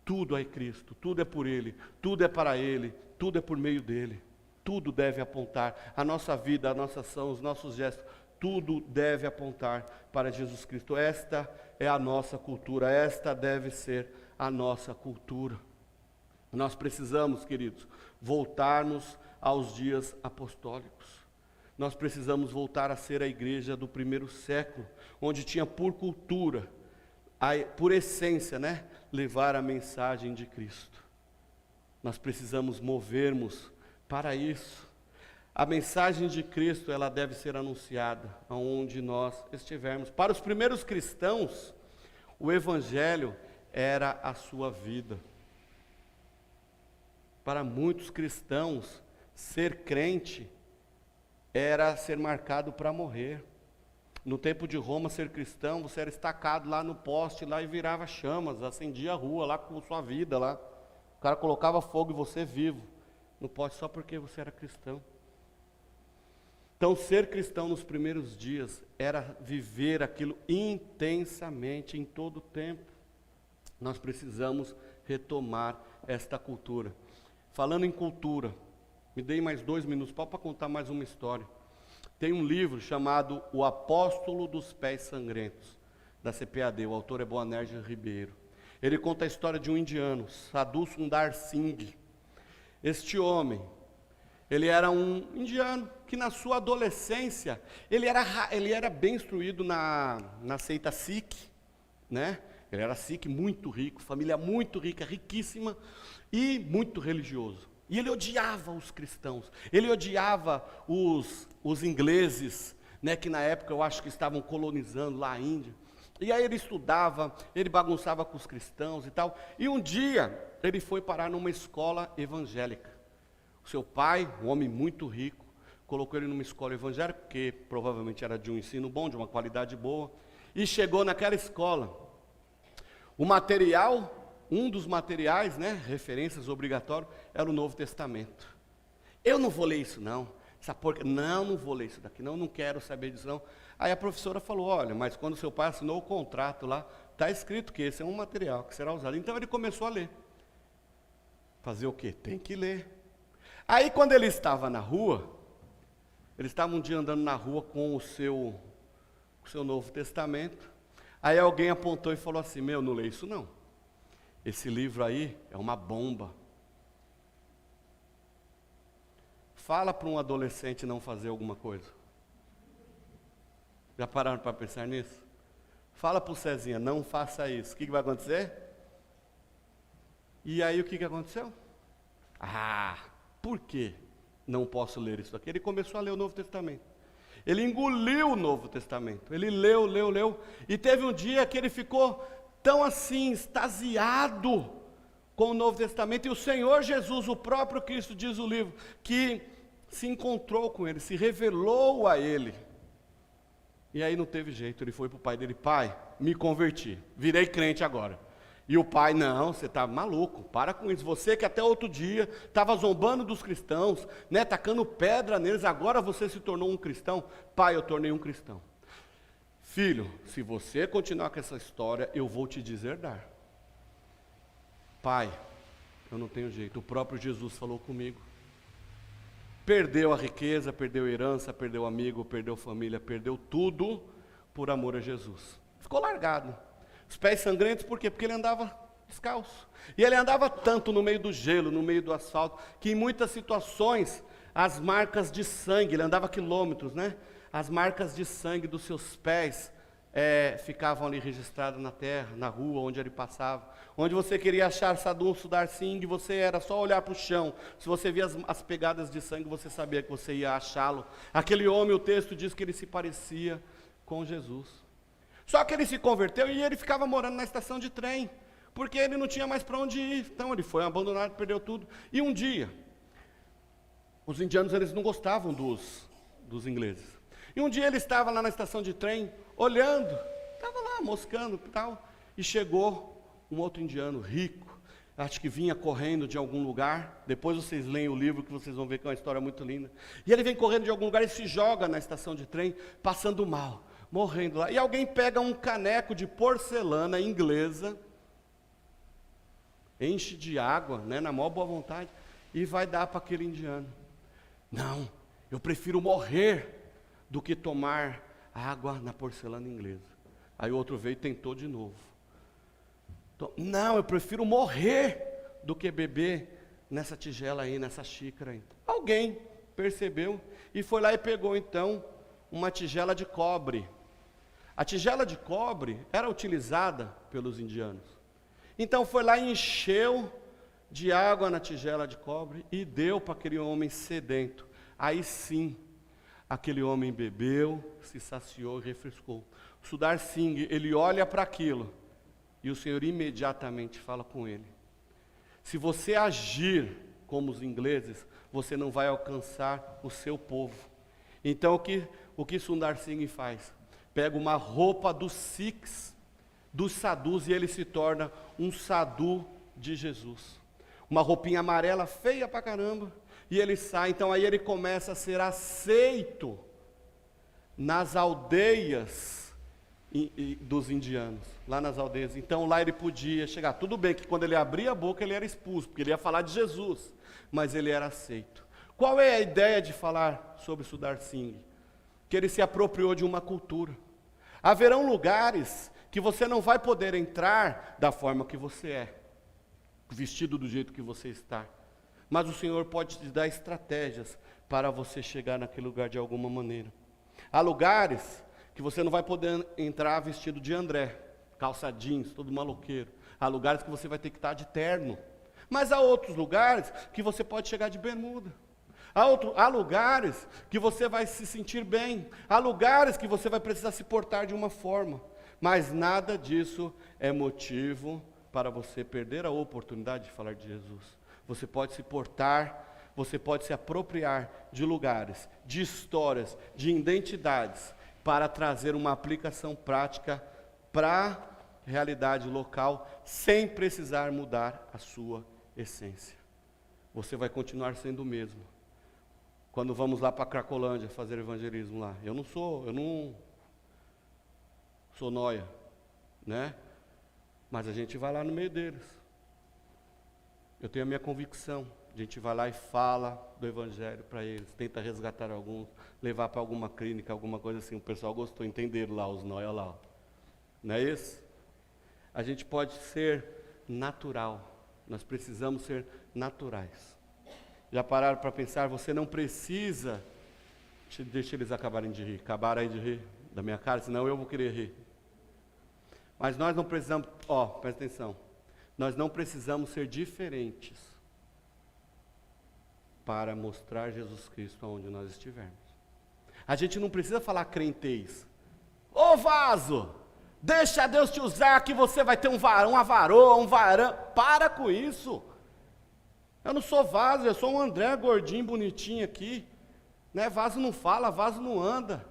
[SPEAKER 1] Tudo é Cristo, tudo é por Ele, tudo é para Ele, tudo é por meio dEle. Tudo deve apontar, a nossa vida, a nossa ação, os nossos gestos, tudo deve apontar para Jesus Cristo. Esta é a nossa cultura, esta deve ser a nossa cultura. Nós precisamos, queridos, voltarmos aos dias apostólicos. Nós precisamos voltar a ser a igreja do primeiro século, onde tinha por cultura, por essência, né, levar a mensagem de Cristo. Nós precisamos movermos para isso. A mensagem de Cristo, ela deve ser anunciada aonde nós estivermos. Para os primeiros cristãos, o Evangelho era a sua vida. Para muitos cristãos, ser crente era ser marcado para morrer. No tempo de Roma, ser cristão, você era estacado lá no poste lá e virava chamas, acendia a rua lá com sua vida lá. O cara colocava fogo em você vivo no poste só porque você era cristão. Então, ser cristão nos primeiros dias era viver aquilo intensamente, em todo o tempo. Nós precisamos retomar esta cultura. Falando em cultura, me dei mais 2 minutos para contar mais uma história. Tem um livro chamado O Apóstolo dos Pés Sangrentos, da CPAD, o autor é Boanerges Ribeiro. Ele conta a história de um indiano, Sadhu Sundar Singh. Este homem, ele era um indiano que na sua adolescência, ele era bem instruído na seita Sikh, né? Ele era Sikh, muito rico, família muito rica, riquíssima e muito religioso. E ele odiava os cristãos, ele odiava os ingleses, né, que na época eu acho que estavam colonizando lá a Índia. E aí ele estudava, ele bagunçava com os cristãos e tal. E um dia ele foi parar numa escola evangélica. O seu pai, um homem muito rico, colocou ele numa escola evangélica, porque provavelmente era de um ensino bom, de uma qualidade boa. E chegou naquela escola. O material, um dos materiais, né, referências obrigatórias, era o Novo Testamento. Eu não vou ler isso não. Essa porca, não vou ler isso daqui, não quero saber disso não. Aí a professora falou, olha, mas quando seu pai assinou o contrato lá, está escrito que esse é um material que será usado. Então ele começou a ler. Fazer o quê? Tem que ler. Aí quando ele estava na rua, ele estava um dia andando na rua com o seu Novo Testamento. Aí alguém apontou e falou assim, não lê isso não. Esse livro aí é uma bomba. Fala para um adolescente não fazer alguma coisa. Já pararam para pensar nisso? Fala para o Cezinha, não faça isso. O que vai acontecer? E aí o que aconteceu? Por que não posso ler isso aqui? Ele começou a ler o Novo Testamento. Ele engoliu o Novo Testamento. Ele leu. E teve um dia que ele ficou tão assim, extasiado com o Novo Testamento. E o Senhor Jesus, o próprio Cristo, diz o livro, que se encontrou com ele, se revelou a ele. E aí não teve jeito, ele foi para o pai dele, pai, me converti, virei crente agora. E o pai, não, você está maluco, para com isso, você que até outro dia estava zombando dos cristãos, né, tacando pedra neles, agora você se tornou um cristão. Pai, eu tornei um cristão. Filho, se você continuar com essa história, eu vou te deserdar. Pai, eu não tenho jeito, o próprio Jesus falou comigo. Perdeu a riqueza, perdeu a herança, perdeu amigo, perdeu família, perdeu tudo por amor a Jesus. Ficou largado. Os pés sangrentos, por quê? Porque ele andava descalço. E ele andava tanto no meio do gelo, no meio do asfalto, que em muitas situações, as marcas de sangue, ele andava quilômetros, né? As marcas de sangue dos seus pés ficavam ali registradas na terra, na rua onde ele passava. Onde você queria achar Sadhu Sundar Singh, você era só olhar para o chão. Se você via as pegadas de sangue, você sabia que você ia achá-lo. Aquele homem, o texto diz que ele se parecia com Jesus. Só que ele se converteu e ele ficava morando na estação de trem, porque ele não tinha mais para onde ir. Então ele foi abandonado, perdeu tudo. E um dia, os indianos eles não gostavam dos ingleses. E um dia ele estava lá na estação de trem, olhando, estava lá moscando e tal, e chegou um outro indiano rico, acho que vinha correndo de algum lugar. Depois vocês leem o livro que vocês vão ver que é uma história muito linda. E ele vem correndo de algum lugar e se joga na estação de trem, passando mal, morrendo lá. E alguém pega um caneco de porcelana inglesa, enche de água, né, na maior boa vontade, e vai dar para aquele indiano. Não, eu prefiro morrer do que tomar água na porcelana inglesa. Aí o outro veio e tentou de novo. Então, não, eu prefiro morrer do que beber nessa tigela aí, nessa xícara aí. Alguém percebeu e foi lá e pegou então uma tigela de cobre. A tigela de cobre era utilizada pelos indianos. Então foi lá e encheu de água na tigela de cobre e deu para aquele homem sedento. Aí sim, aquele homem bebeu, se saciou e refrescou. O Sundar Singh, ele olha para aquilo e o Senhor imediatamente fala com ele. Se você agir como os ingleses, você não vai alcançar o seu povo. Então o que Sundar Singh faz? Pega uma roupa dos Sikhs, dos sadhus, e ele se torna um sadhu de Jesus. Uma roupinha amarela, feia pra caramba. E ele sai, então aí ele começa a ser aceito nas aldeias dos indianos, lá nas aldeias. Então lá ele podia chegar. Tudo bem que quando ele abria a boca ele era expulso, porque ele ia falar de Jesus, mas ele era aceito. Qual é a ideia de falar sobre Sundar Singh? Que ele se apropriou de uma cultura. Haverão lugares que você não vai poder entrar da forma que você é, vestido do jeito que você está. Mas o Senhor pode te dar estratégias para você chegar naquele lugar de alguma maneira. Há lugares que você não vai poder entrar vestido de André, calça jeans, todo maloqueiro. Há lugares que você vai ter que estar de terno. Mas há outros lugares que você pode chegar de bermuda. Há lugares que você vai se sentir bem. Há lugares que você vai precisar se portar de uma forma. Mas nada disso é motivo para você perder a oportunidade de falar de Jesus. Você pode se portar, você pode se apropriar de lugares, de histórias, de identidades, para trazer uma aplicação prática para a realidade local, sem precisar mudar a sua essência. Você vai continuar sendo o mesmo. Quando vamos lá para Cracolândia fazer evangelismo lá, eu não sou nóia, né? Mas a gente vai lá no meio deles. Eu tenho a minha convicção. A gente vai lá e fala do evangelho para eles, tenta resgatar alguns, levar para alguma clínica, alguma coisa assim. O pessoal gostou, entenderam lá, os nóia lá. Não é isso? A gente pode ser natural. Nós precisamos ser naturais. Já pararam para pensar? Você não precisa... Deixa eles acabarem de rir. Acabaram aí de rir da minha cara, senão eu vou querer rir. Mas nós não precisamos... presta atenção. Nós não precisamos ser diferentes para mostrar Jesus Cristo aonde nós estivermos. A gente não precisa falar crentez. Ô vaso, deixa Deus te usar que você vai ter um varão, uma varoa, um varão. Para com isso. Eu não sou vaso, eu sou um André gordinho, bonitinho aqui. Né? Vaso não fala, vaso não anda.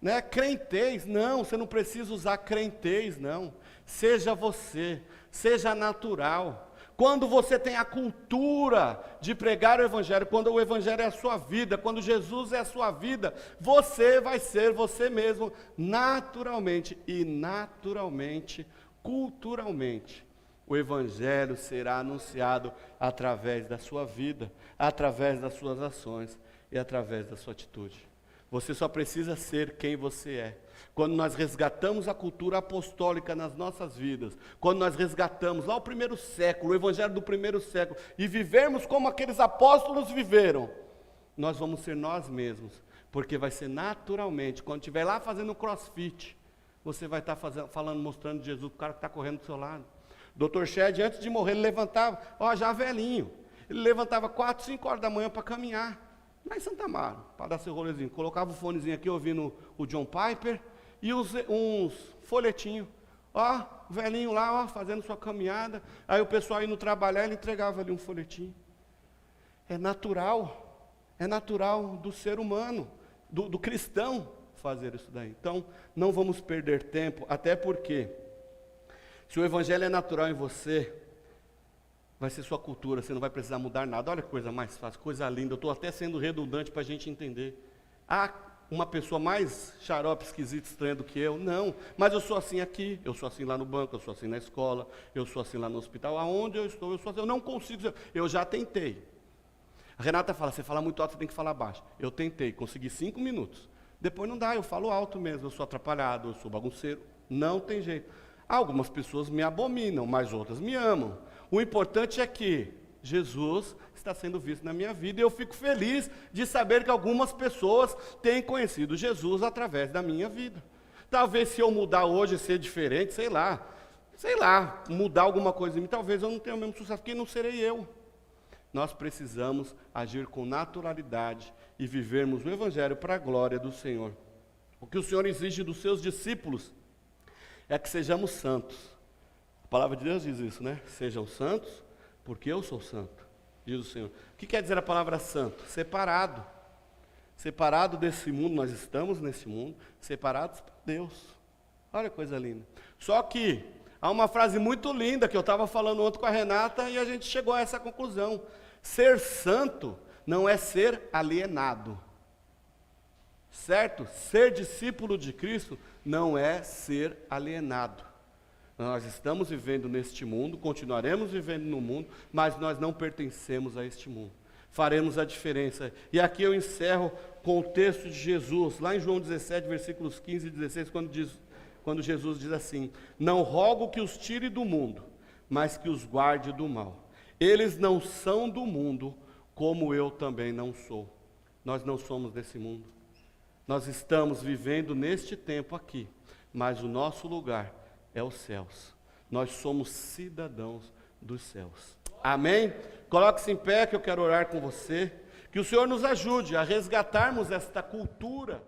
[SPEAKER 1] Né? Crentez, não, você não precisa usar crentez, não. Seja você, seja natural. Quando você tem a cultura de pregar o Evangelho, quando o Evangelho é a sua vida, quando Jesus é a sua vida, você vai ser você mesmo, naturalmente e naturalmente, culturalmente. O Evangelho será anunciado através da sua vida, através das suas ações e através da sua atitude. Você só precisa ser quem você é. Quando nós resgatamos a cultura apostólica nas nossas vidas, quando nós resgatamos lá o primeiro século, o evangelho do primeiro século, e vivermos como aqueles apóstolos viveram, nós vamos ser nós mesmos, porque vai ser naturalmente, quando estiver lá fazendo crossfit, você vai estar falando, mostrando Jesus, o cara que está correndo do seu lado. Dr. Shed, antes de morrer, ele levantava, já velhinho, ele levantava 4, 5 horas da manhã para caminhar, lá em Santa Amaro, para dar seu rolezinho. Colocava o fonezinho aqui, ouvindo o John Piper, e uns folhetinhos. Velhinho lá, fazendo sua caminhada. Aí o pessoal indo trabalhar, ele entregava ali um folhetinho. É natural do ser humano, do cristão fazer isso daí. Então, não vamos perder tempo, até porque, se o evangelho é natural em você, vai ser sua cultura, você não vai precisar mudar nada. Olha que coisa mais fácil, coisa linda. Eu estou até sendo redundante para a gente entender. Há uma pessoa mais xarope, esquisita, estranha do que eu? Não, mas eu sou assim aqui, eu sou assim lá no banco, eu sou assim na escola, eu sou assim lá no hospital. Aonde eu estou, eu sou assim. Eu não consigo, eu já tentei. A Renata fala, você fala muito alto, você tem que falar baixo. Eu tentei, consegui 5 minutos. Depois não dá, eu falo alto mesmo, eu sou atrapalhado, eu sou bagunceiro. Não tem jeito. Algumas pessoas me abominam, mas outras me amam. O importante é que Jesus está sendo visto na minha vida e eu fico feliz de saber que algumas pessoas têm conhecido Jesus através da minha vida. Talvez se eu mudar hoje, ser diferente, sei lá, mudar alguma coisa em mim, talvez eu não tenha o mesmo sucesso, porque não serei eu. Nós precisamos agir com naturalidade e vivermos o Evangelho para a glória do Senhor. O que o Senhor exige dos seus discípulos é que sejamos santos. A palavra de Deus diz isso, né? Sejam santos, porque eu sou santo, diz o Senhor. O que quer dizer a palavra santo? Separado. Separado desse mundo, nós estamos nesse mundo, separados por Deus. Olha que coisa linda. Só que há uma frase muito linda que eu estava falando ontem com a Renata e a gente chegou a essa conclusão. Ser santo não é ser alienado. certo? Ser discípulo de Cristo não é ser alienado. Nós estamos vivendo neste mundo, continuaremos vivendo no mundo, mas nós não pertencemos a este mundo. Faremos a diferença. E aqui eu encerro com o texto de Jesus, lá em João 17, versículos 15 e 16, quando Jesus diz assim: não rogo que os tire do mundo, mas que os guarde do mal. Eles não são do mundo, como eu também não sou. Nós não somos desse mundo. Nós estamos vivendo neste tempo aqui, mas o nosso lugar é os céus. Nós somos cidadãos dos céus. Amém? Coloque-se em pé que eu quero orar com você. Que o Senhor nos ajude a resgatarmos esta cultura